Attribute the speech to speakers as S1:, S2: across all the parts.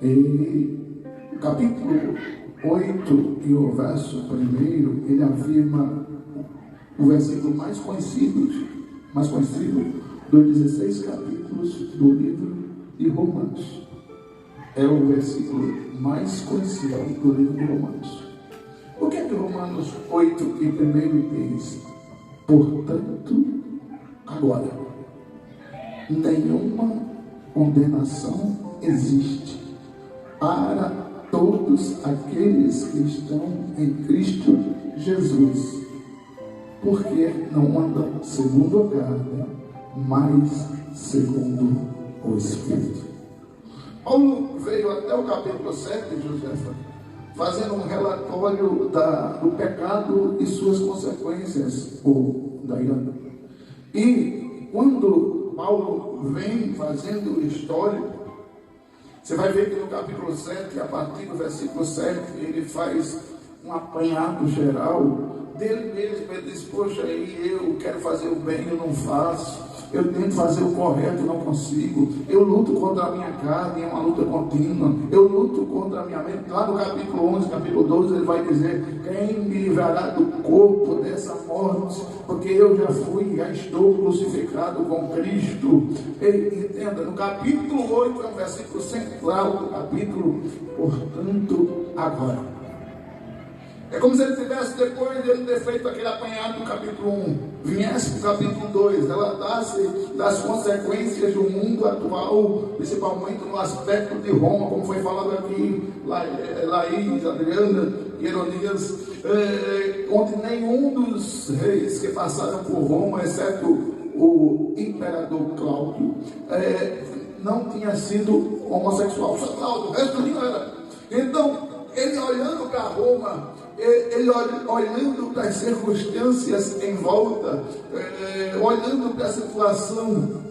S1: E o capítulo 8 e o verso 1, ele afirma o versículo mais conhecido dos 16 capítulos do livro de Romanos. É o versículo mais conhecido do livro de Romanos. O que é que Romanos 8 e 1 diz? Portanto, agora, nenhuma condenação existe para todos aqueles que estão em Cristo Jesus, porque não andam segundo a carne, mas segundo o Espírito. Paulo veio até o capítulo 7, Josefa, fazendo um relatório do pecado e suas consequências, ou Daiane. E quando Paulo vem fazendo o histórico, você vai ver que no capítulo 7, a partir do versículo 7, ele faz um apanhado geral dele mesmo. Ele diz: poxa, aí eu quero fazer o bem, eu não faço. Eu tento fazer o correto, não consigo. Eu luto contra a minha carne, é uma luta contínua. Eu luto contra a minha mente. Lá no capítulo 11, capítulo 12, ele vai dizer: quem me livrará do corpo dessa morte? Porque eu já estou crucificado com Cristo. Ele entenda, no capítulo 8, é um versículo central do capítulo. Portanto, agora. É como se ele tivesse, depois de ele ter feito aquele apanhado do capítulo 1, viesse para o capítulo 2, relatasse das consequências do mundo atual, principalmente no aspecto de Roma, como foi falado aqui, Laís, Adriana e Herodias, onde nenhum dos reis que passaram por Roma, exceto o imperador Cláudio, não tinha sido homossexual. Só Cláudio, o resto não era. Então, ele olhando para Roma, ele olhando para as circunstâncias em volta, olhando para a situação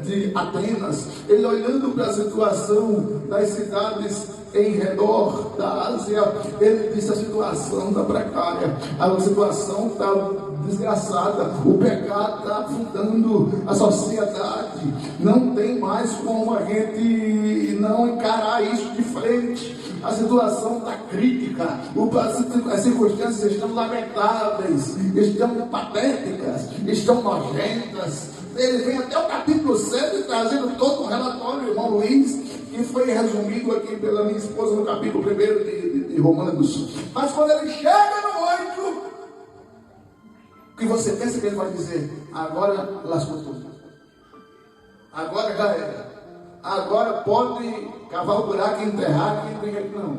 S1: de Atenas, ele olhando para a situação das cidades em redor da Ásia, ele disse: a situação está precária, a situação está desgraçada, o pecado está afundando a sociedade, não tem mais como a gente não encarar isso de frente. A situação está crítica, as circunstâncias estão lamentáveis, estão patéticas, estão nojentas. Ele vem até o capítulo 7 trazendo todo um relatório, irmão Luiz, que foi resumido aqui pela minha esposa no capítulo 1 de Romanos. Mas quando ele chega no 8, o que você pensa que ele vai dizer? Agora lascou tudo. Agora já era. Agora pode cavar o buraco e enterrar quem tem. Não.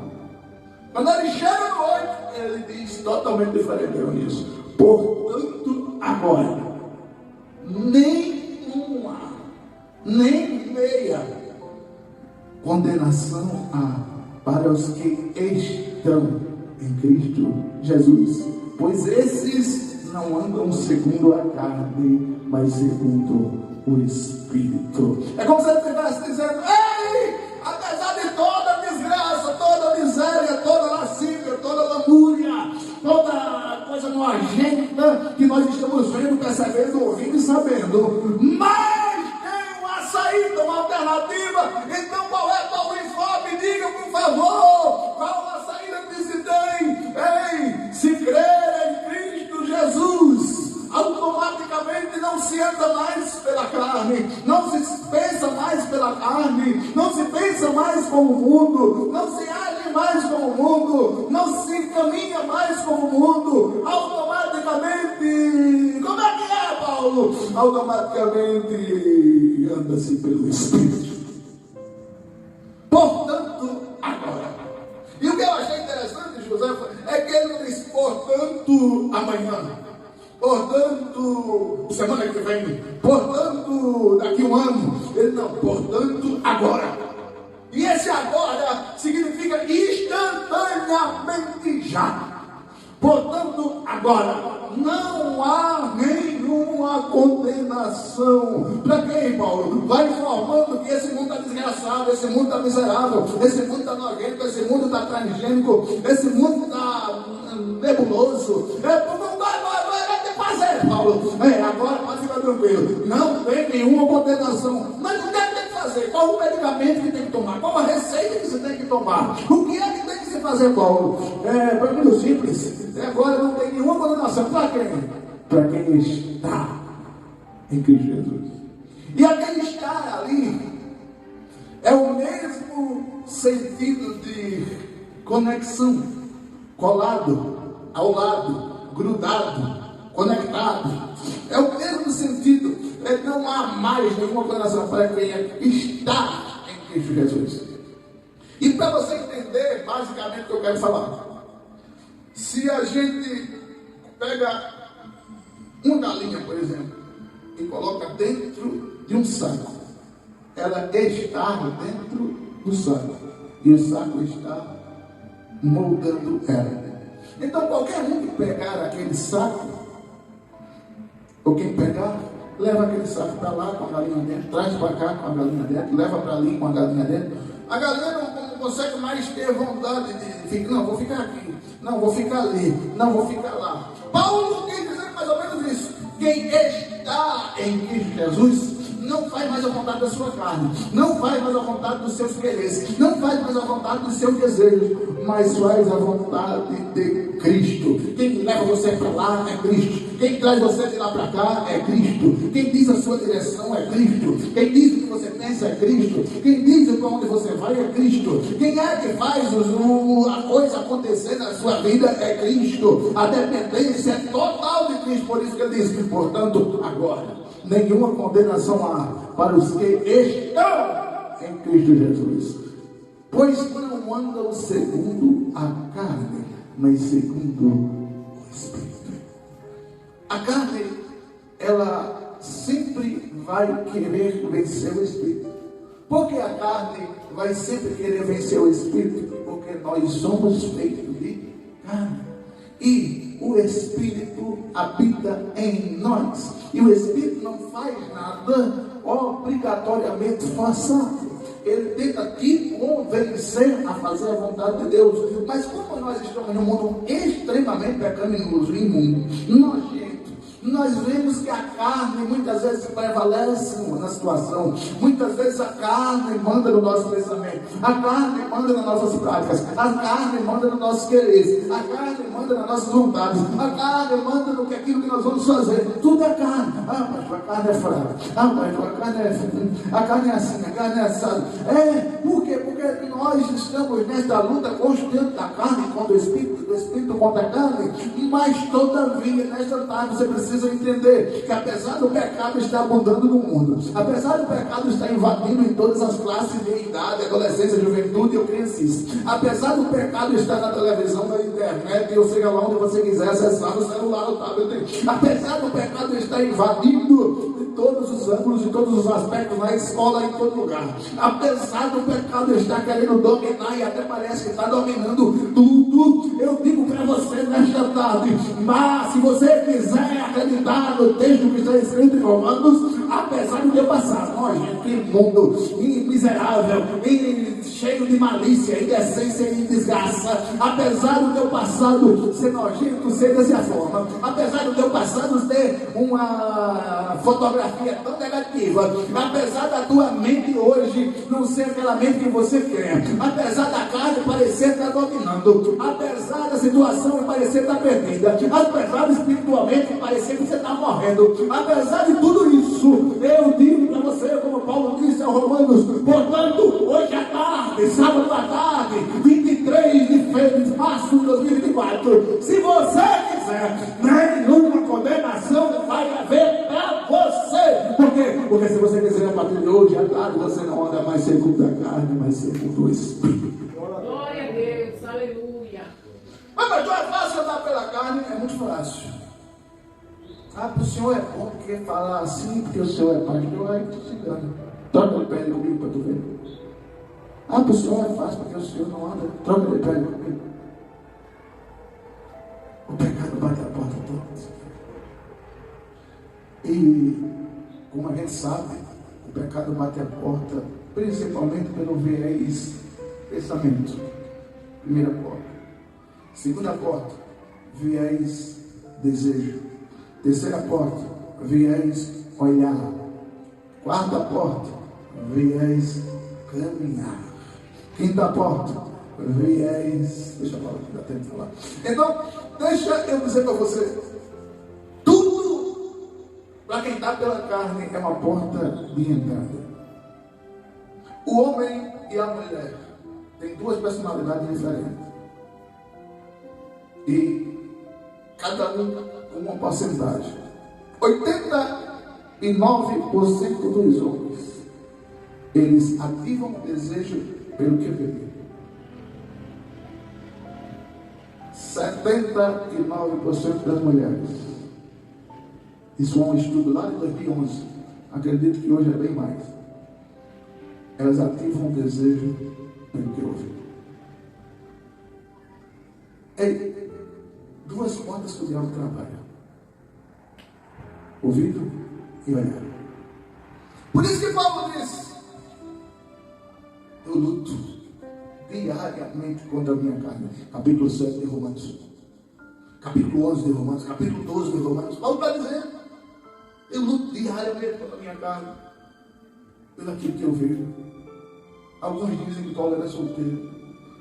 S1: Quando ele chega no 8, ele diz totalmente diferente nisso. Portanto, agora, nem meia condenação há para os que estão em Cristo Jesus, pois esses não andam segundo a carne, mas segundo o Espírito. É como se ele estivesse dizendo: ei, apesar de toda a desgraça, toda a miséria, toda a lascívia, toda a lamúria, toda coisa nojenta que nós estamos vendo, percebendo, ouvindo e sabendo, mas tem uma saída, uma alternativa. Então qual é, Paulo Info? Me diga, por favor, qual a saída que se tem? Ei, se crer em Cristo Jesus, automaticamente não se anda mais pela carne, não se pensa mais pela carne, não se pensa mais como o mundo, não se age mais como o mundo, não se caminha mais como o mundo. Automaticamente, como é que é, Paulo? Automaticamente anda-se pelo Espírito. Portanto, agora. E o que eu achei interessante, José, é que ele não diz portanto amanhã, portanto semana que vem, portanto daqui um ano. Ele não, portanto agora. E esse agora significa instantaneamente já. Portanto agora não há nenhuma condenação. Para quem, Paulo? Vai informando que esse mundo está desgraçado, esse mundo está miserável, esse mundo está nojento, esse mundo está transgênico, esse mundo está nebuloso. Não vai ter que fazer, Paulo. Agora pode ficar tranquilo. Não tem nenhuma condenação. Mas o que é que tem que fazer? Qual o medicamento que tem que tomar? Qual a receita se tem que tomar? O que é que tem que se fazer, Paulo? Para mim, o simples. Agora não tem nenhuma condenação. Para quem? Para quem está em Cristo Jesus. E aquele estar ali é o mesmo sentido de conexão, colado, ao lado, grudado, conectado. É o mesmo sentido. Não há mais nenhuma condenação para quem está em Cristo Jesus. E para você entender basicamente o que eu quero falar, se a gente pega uma galinha, por exemplo, e coloca dentro de um saco, ela está dentro do saco, e o saco está moldando ela. Então qualquer um que pegar aquele saco, ou quem pegar, leva aquele saco para lá com a galinha dentro, traz para cá com a galinha dentro, leva para ali com a galinha dentro. A galinha não consegue mais ter vontade de ficar, não, vou ficar aqui, não, vou ficar ali, não, vou ficar lá. Paulo quer dizer mais ou menos isso. Quem está em Cristo Jesus não faz mais a vontade da sua carne, não faz mais a vontade dos seus quereres, não faz mais a vontade dos seus desejos, mas faz a vontade de Cristo. Quem leva você para lá é Cristo. Quem traz você de lá para cá é Cristo. Quem diz a sua direção é Cristo. Quem diz o que você pensa é Cristo. Quem diz para onde você vai é Cristo. Quem é que faz a coisa acontecer na sua vida é Cristo. A dependência é total de Cristo. Por isso que ele diz, portanto, agora nenhuma condenação há para os que estão em Cristo Jesus, pois não andam segundo a carne, mas segundo o Espírito. A carne, ela sempre vai querer vencer o Espírito. Por que a carne vai sempre querer vencer o Espírito? Porque nós somos feitos de carne. E o Espírito habita em nós. E o Espírito não faz nada obrigatoriamente forçado. Ele tenta te convencer a fazer a vontade de Deus. Mas como nós estamos num mundo extremamente pecaminoso, imundo, nojento, nós vemos que a carne muitas vezes prevalece na situação. Muitas vezes a carne manda no nosso pensamento, a carne manda nas nossas práticas, a carne manda nos nossos quereres, a carne manda nas nossas vontades, a carne manda no que aquilo que nós vamos fazer. Tudo é carne. Ah, pastor, a carne é fraca. Ah, pastor, a carne é assim, a carne é assada. Por quê? Porque nós estamos nesta luta constante da carne contra o Espírito, do Espírito contra a carne. Mas todavia, nesta tarde, você precisa entender que apesar do pecado estar abundando no mundo, apesar do pecado estar invadindo em todas as classes de idade, adolescência, juventude e crianças, apesar do pecado estar na televisão, na internet, ou seja lá onde você quiser acessar, no celular, no tablet, apesar do pecado estar invadindo em todos os ângulos, em todos os aspectos, na escola, em todo lugar, apesar do pecado estar querendo dominar e até parece que está dominando tudo, eu digo para você nesta tarde, mas se você quiser acreditar no texto que está escrito em Romanos, apesar do teu passado nojento, imundo, miserável, cheio de malícia, indecência e desgraça, apesar do teu passado ser nojento, ser dessa forma, apesar do teu passado ter uma fotografia tão negativa, apesar da tua mente hoje não ser aquela mente que você quer, apesar da carne parecer estar dominando, apesar da situação parecer estar perdida, apesar de espiritualmente parecer que você está morrendo, apesar de tudo isso, eu digo para você, como Paulo disse aos Romanos, portanto, hoje à tarde, sábado à tarde, 23 de março de 2024, se você quiser, nenhuma condenação vai haver para você. Por quê? Porque se você quiser a partir de hoje à tarde, você não anda mais segundo a carne, mas segundo o Espírito.
S2: Glória a Deus, aleluia.
S1: Mas pastor, é fácil andar pela carne? É muito fácil. Ah, para o senhor é bom porque falar assim, porque o senhor é pastor, aí tu se engana. Troca de pele comigo para tu ver. Ah, para o senhor é fácil porque o senhor não anda. Troca de pele comigo. O pecado bate a porta toda. E, como a gente sabe, o pecado bate a porta principalmente pelo viés pensamento. Primeira porta. Segunda porta, viés desejo. Terceira porta, viés olhar. Quarta porta, viés caminhar. Quinta porta, viés. Deixa eu falar, dá tempo de falar. Então, deixa eu dizer para você: tudo para quem está pela carne é uma porta de entrada. O homem e a mulher têm duas personalidades diferentes. E cada um com uma porcentagem. 89% dos homens, eles ativam o desejo pelo que beber. 79% das mulheres. Isso é um estudo lá de 2011. Acredito que hoje é bem mais. Elas ativam o desejo pelo que ouvem. Ei, duas portas que o diabo trabalha: ouvido e olhar. Por isso que Paulo diz: eu luto diariamente contra a minha carne. Capítulo 7 de Romanos, capítulo 11 de Romanos, capítulo 12 de Romanos. Paulo está dizendo: eu luto diariamente contra a minha carne, pelo aquilo que eu vejo. Alguns dizem que Paulo era solteiro.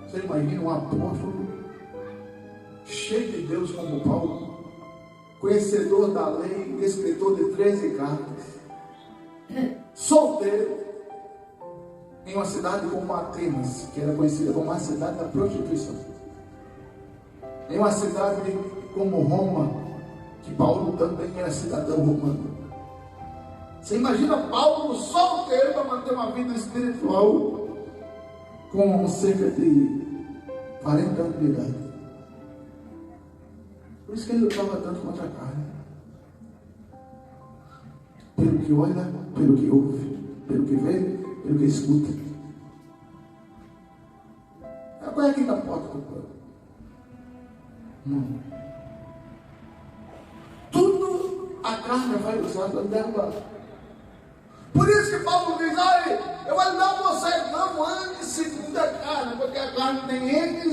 S1: Você imagina um apóstolo cheio de Deus como Paulo, conhecedor da lei, escritor de 13 cartas, solteiro, em uma cidade como Atenas, que era conhecida como a cidade da prostituição, em uma cidade como Roma, que Paulo também era cidadão romano. Você imagina Paulo solteiro para manter uma vida espiritual com cerca de 40 anos de idade. Por isso que ele lutava tanto contra a carne. Pelo que olha, pelo que ouve, pelo que vê, pelo que escuta. Qual é a quinta porta do plano? Não. Tudo a carne vai usar para derrubar. Por isso que Paulo diz: olha, eu vou dar a você, não ande segundo a carne, porque a carne tem N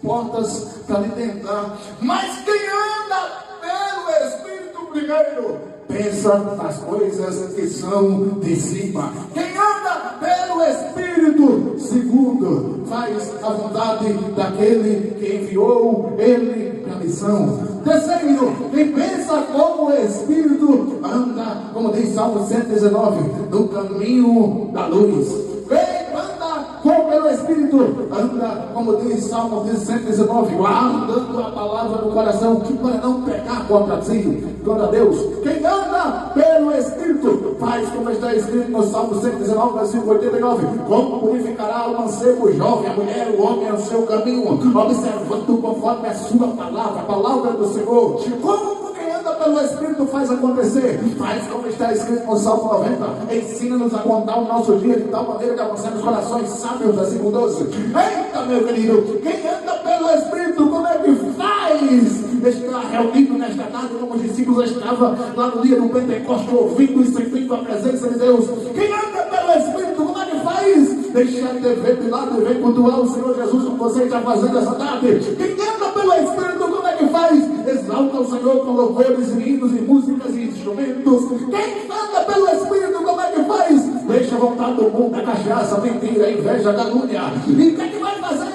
S1: portas para lhe tentar. Mas quem anda pelo Espírito primeiro, pensa nas coisas que são de cima. Quem anda pelo Espírito segundo, faz a vontade daquele que enviou ele para a missão. Terceiro, quem pensa como o Espírito anda, como diz Salmo 119, no caminho da luz. Quem anda pelo Espírito anda, como diz Salmo 119, guardando a palavra no coração, para não pecar contra si, contra Deus. Quem anda pelo Espírito faz como está escrito no Salmo 119, versículo 89: como purificará o mancebo, o jovem, a mulher, o homem ao seu caminho, observando conforme a sua palavra, a palavra do Senhor. Como quem anda pelo Espírito faz acontecer? Faz como está escrito no Salmo 90: ensina-nos a contar o nosso dia de tal maneira que avancemos corações sábios, versículo 12. Eita, meu querido, quem anda pelo Espírito, como é que faz? Está reunido nesta tarde como os discípulos estavam lá no dia do Pentecostes, ouvindo e sentindo a presença de Deus. Quem anda pelo Espírito, como é que faz? Deixa a TV de lado e vem cultuar o Senhor Jesus como você está fazendo essa tarde. Quem anda pelo Espírito, como é que faz? Exalta o Senhor com louvores, hinos e músicas e instrumentos. Quem anda pelo Espírito, como é que faz? Deixa a vontade do mundo, a cachaça, a mentira, a inveja, a calúnia. E o que é que vai fazer?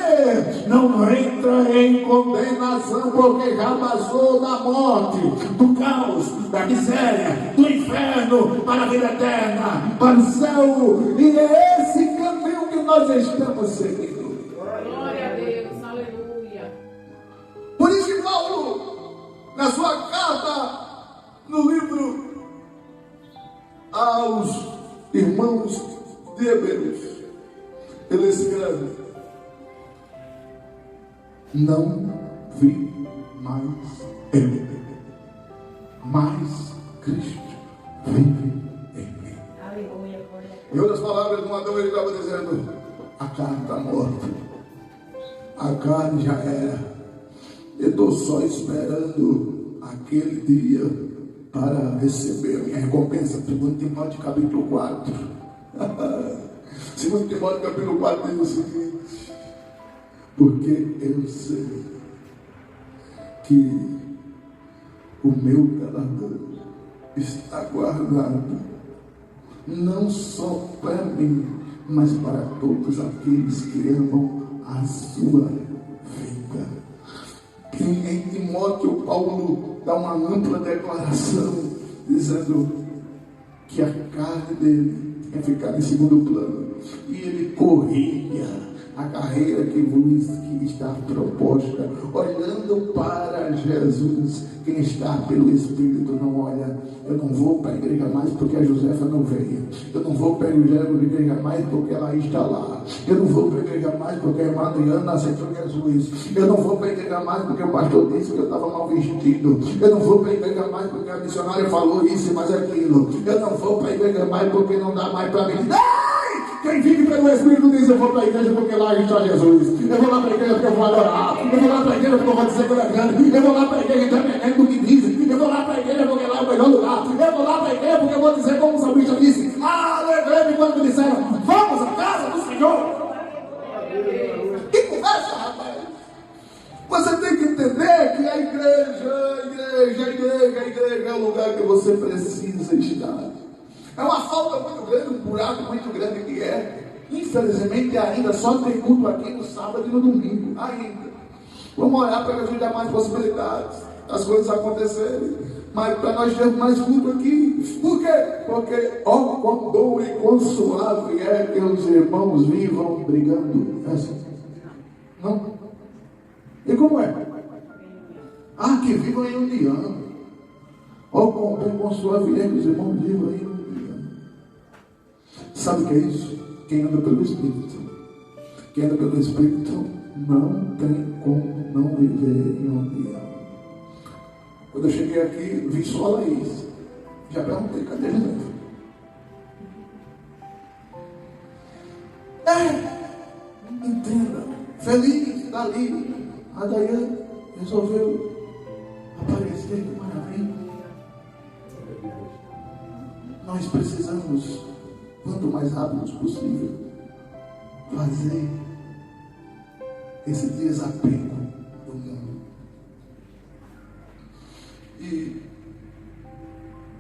S1: Não entra em condenação, porque já passou da morte, do caos, da miséria, do inferno para a vida eterna, para o céu. E é esse caminho que nós estamos seguindo.
S2: Glória a Deus, aleluia.
S1: Por isso que Paulo, na sua carta, no livro aos irmãos de Hebreus, ele escreve: não vi mais eu, mas Cristo vive em mim.
S2: Aleluia, glória.
S1: Em outras palavras, no Adão ele estava dizendo: a carne está morta, a carne já era, eu estou só esperando aquele dia para receber a minha recompensa. 2 Timóteo capítulo 4. 2 Timóteo capítulo 4 diz o seguinte: porque eu sei que o meu galardão está guardado, não só para mim, mas para todos aqueles que amam a sua vida. Em Timóteo, Paulo dá uma ampla declaração, dizendo que a carne dele ia ficar em segundo plano, e ele corria a carreira que está proposta, olhando para Jesus. Quem está pelo Espírito não olha. Eu não vou para a igreja mais porque a Josefa não veio. Eu não vou para a igreja mais porque ela está lá. Eu não vou para a igreja mais porque a irmã Adriana aceitou Jesus. Eu não vou para a igreja mais porque o pastor disse que eu estava mal vestido. Eu não vou para a igreja mais porque a missionária falou isso e mais aquilo. Eu não vou para a igreja mais porque não dá mais para mim. Quem vive pelo Espírito diz: eu vou para a igreja porque lá está Jesus. Eu vou lá para a igreja porque eu vou adorar. Eu vou lá para a igreja porque eu vou dizer que ele é grande. Eu vou lá para a igreja independente do que dizem. Eu vou lá para a igreja porque lá é o melhor lugar. Eu vou lá para a igreja porque eu vou dizer como o salmista disse: alegrei-me quando me disseram: vamos à casa do Senhor. Que conversa, rapaz! Você tem que entender que a igreja é o lugar que você precisa estar. É uma falta muito grande, um buraco muito grande que é. Infelizmente ainda só tem culto aqui no sábado e no domingo. Ainda. Vamos orar para que a gente dê mais possibilidades, as coisas acontecerem. Mas para nós termos mais culto aqui. Por quê? Porque ó, quão bom e quão suave é que os irmãos vivam brigando. É assim? Não? E como é? Ah, que vivam em união. Ó, quão bom e quão suave é que os irmãos vivam em união. Sabe o que é isso? Quem anda pelo Espírito. Quem anda pelo Espírito não tem como não viver em união. Quando eu cheguei aqui, vi só a Laís. Já perguntei: cadê José? Entenda. Feliz dali. A Daiane resolveu aparecer. Que maravilha. Nós precisamos, quanto mais rápido possível, fazer esse desapego do mundo. E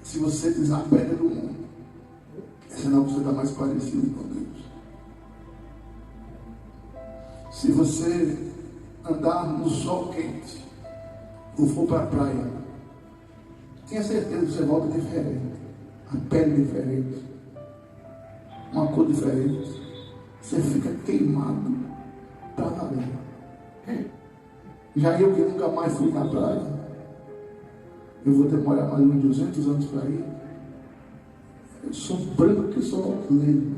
S1: se você desapega do mundo, é sinal que você está mais parecido com Deus. Se você andar no sol quente ou for para a praia, tenha certeza que você volta diferente. A pele diferente, uma cor diferente. Você fica queimado para valer. Já eu que nunca mais fui na praia, eu vou demorar mais uns 200 anos para ir. Eu sou branco que sou negro.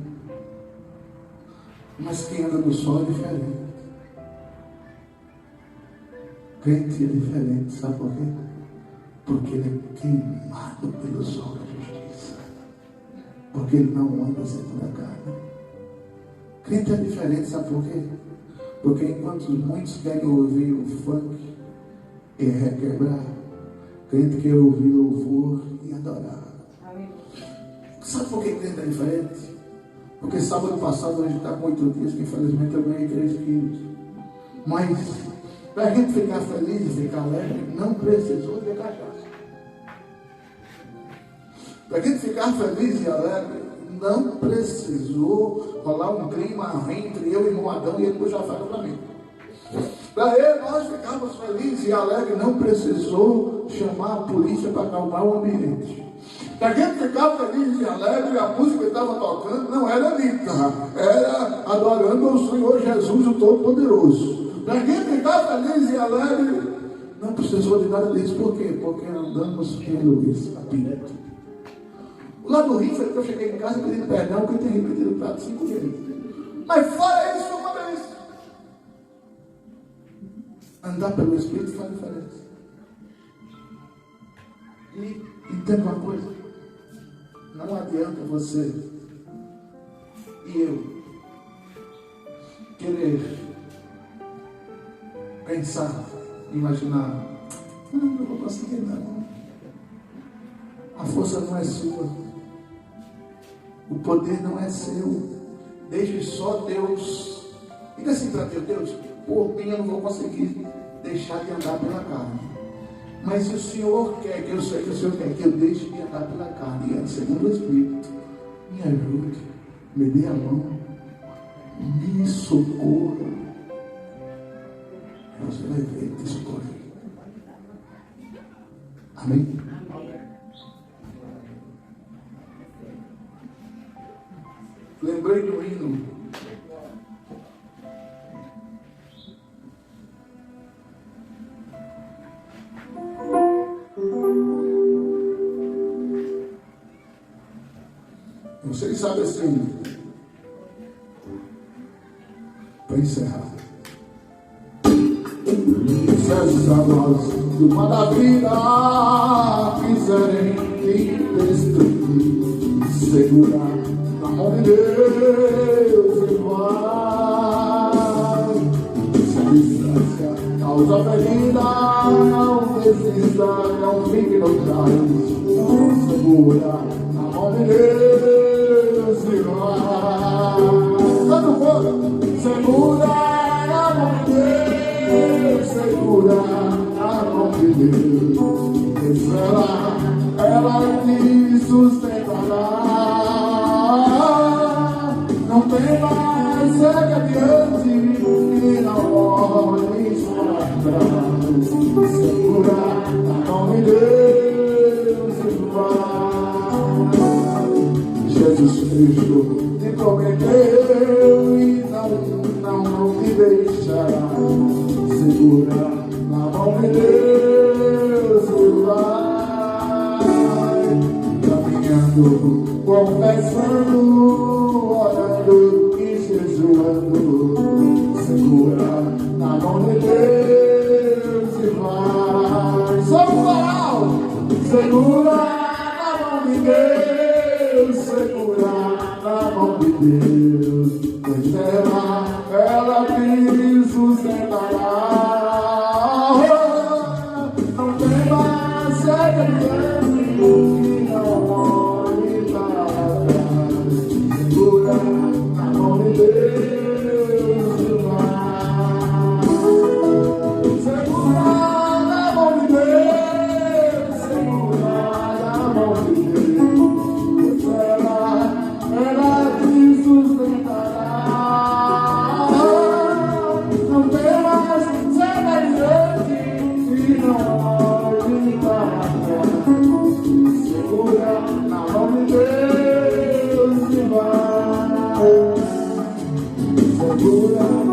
S1: Mas quem anda no sol é diferente. Crente é diferente, sabe por quê? Porque ele é queimado pelo sol da justiça. Porque ele não anda segundo a carne. Crente é diferente, sabe por quê? Porque enquanto muitos querem ouvir o funk e requebrar, crente quer ouvir louvor e adorar. Sabe por que crente é diferente? Porque sábado passado a gente está com 8 dias, que infelizmente eu ganhei 3 quilos. Mas para a gente ficar feliz e ficar alegre, não precisou de cachaça. Para a gente ficar feliz e alegre, não precisou rolar um clima entre eu e o Adão e ele puxar ferro para mim. Para nós ficarmos felizes e alegres, não precisou chamar a polícia para acalmar o ambiente. Para a gente ficar feliz e alegre, a música que estava tocando não era Anitta, era adorando ao Senhor Jesus, o Todo-Poderoso. Para a gente ficar feliz e alegre, não precisou de nada disso. Por quê? Porque andamos pelo Espírito. Lá no Rio, eu cheguei em casa pedindo perdão, porque eu tinha repetido o prato 5 vezes. Mas fora isso, uma vez. Andar pelo Espírito faz diferença. E entenda uma coisa: não adianta você e eu querer pensar, imaginar: não vou conseguir não. A força não é sua. O poder não é seu. Deixe só Deus. Diga assim para Deus: Deus, por mim eu não vou conseguir deixar de andar pela carne. Mas se o Senhor quer, que eu sei que o Senhor quer que eu deixe de andar pela carne e ande segundo o Espírito, me ajude, me dê a mão, me socorra. Você vai ver te socorrer. Amém? Lembrei do hino. Vocês sabem esse hino. Para encerrar. Essas águas do mar da vida quiserem te destruir, segurar na mão de Deus e vai. Se a distância causa ferida, não desista, não fique no trás, segura na mão de Deus e vai. Tanto fogo, segura na mão de Deus, segura na mão de Deus, ela te sustentará. Não tem mais segue adiante e não olhes para trás. Segura na mão de Deus e vai. Jesus Cristo te prometeu e não te deixará. Segura na mão de Deus e vai. Caminhando, confessando, orando e jejuando. Segura na mão de Deus e vai. Só o coral. Segura na mão de Deus, segura na mão de Deus, pois ela te sustentará. Não tem mais segredo que não olhe para trás. Segura na mão de Deus e vai. Segura na mão de Deus, segura na mão de Deus, pois ela te sustentará. Não tem mais segredo e não olhe para trás. Segura na mão de Deus e vai. Segura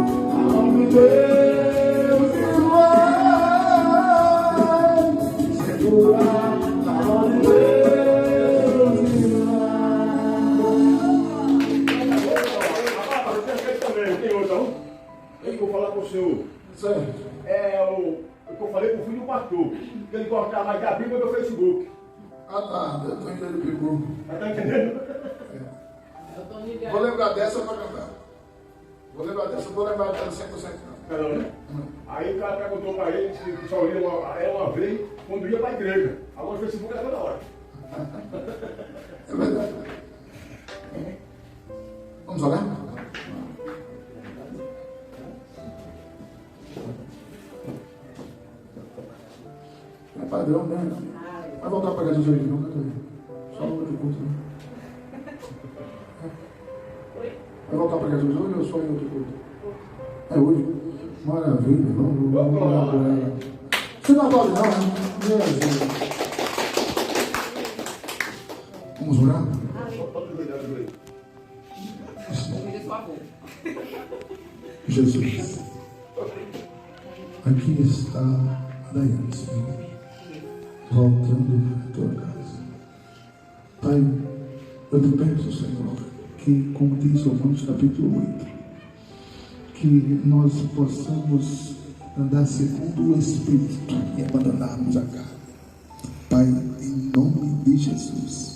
S1: na mão de Deus e vai. Segura na mão de Deus e vai.
S3: Tem outra, não? Eu vou falar para o senhor.
S1: Certo.
S3: É o que eu falei para o filho do pastor. Que ele gostava mais da Bíblia do Facebook.
S1: Ah, tá. Eu tô indo ele pegou.
S3: Tá entendendo?
S2: Eu tô ligado.
S1: Vou lembrar dessa para cantar. Vou lembrar dessa, vou lembrar dela 100% não.
S3: Não, né? Aí o cara perguntou para ele se só lia ela uma vez quando ia para a igreja. Agora o Facebook era toda hora.
S1: É verdade. Vamos orar? É padrão, né? Vai voltar a pagar Jesus hoje, não? Só no outro culto, né? Vai voltar a pagar Jesus hoje ou só em outro culto? É hoje. Maravilha, vamos orar por ela. Você não adora não, né? Jesus. Vamos orar? Jesus, aqui está a Daiane, Senhor, voltando à tua casa. Pai, eu te peço, Senhor, que, como diz Romanos capítulo 8, que nós possamos andar segundo o Espírito e abandonarmos a carne. Pai, em nome de Jesus,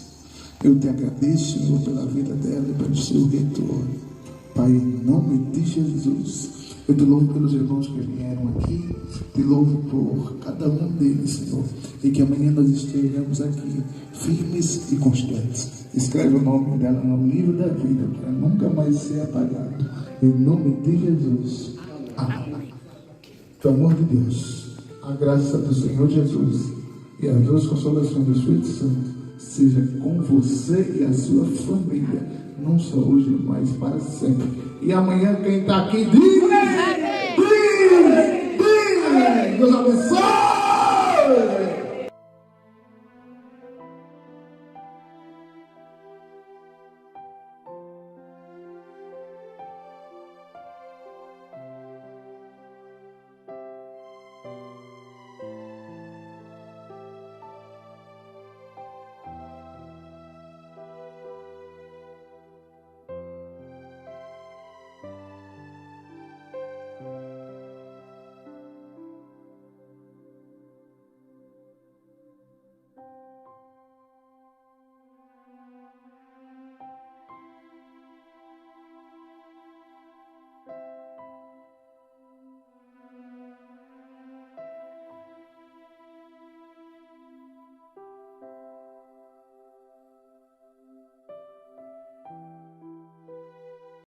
S1: eu te agradeço, Senhor, pela vida dela e pelo seu retorno. Pai, em nome de Jesus, eu te louvo pelos irmãos que vieram aqui, te louvo por cada um deles, Senhor, e que amanhã nós estejamos aqui, firmes e constantes. Escreve o nome dela no livro da vida, para nunca mais ser apagado. Em nome de Jesus. Amém. O amor de Deus, a graça do Senhor Jesus e as duas consolações do Espírito Santo seja com você e a sua família, não só hoje, mas para sempre. E amanhã quem está aqui diz, Deus abençoe.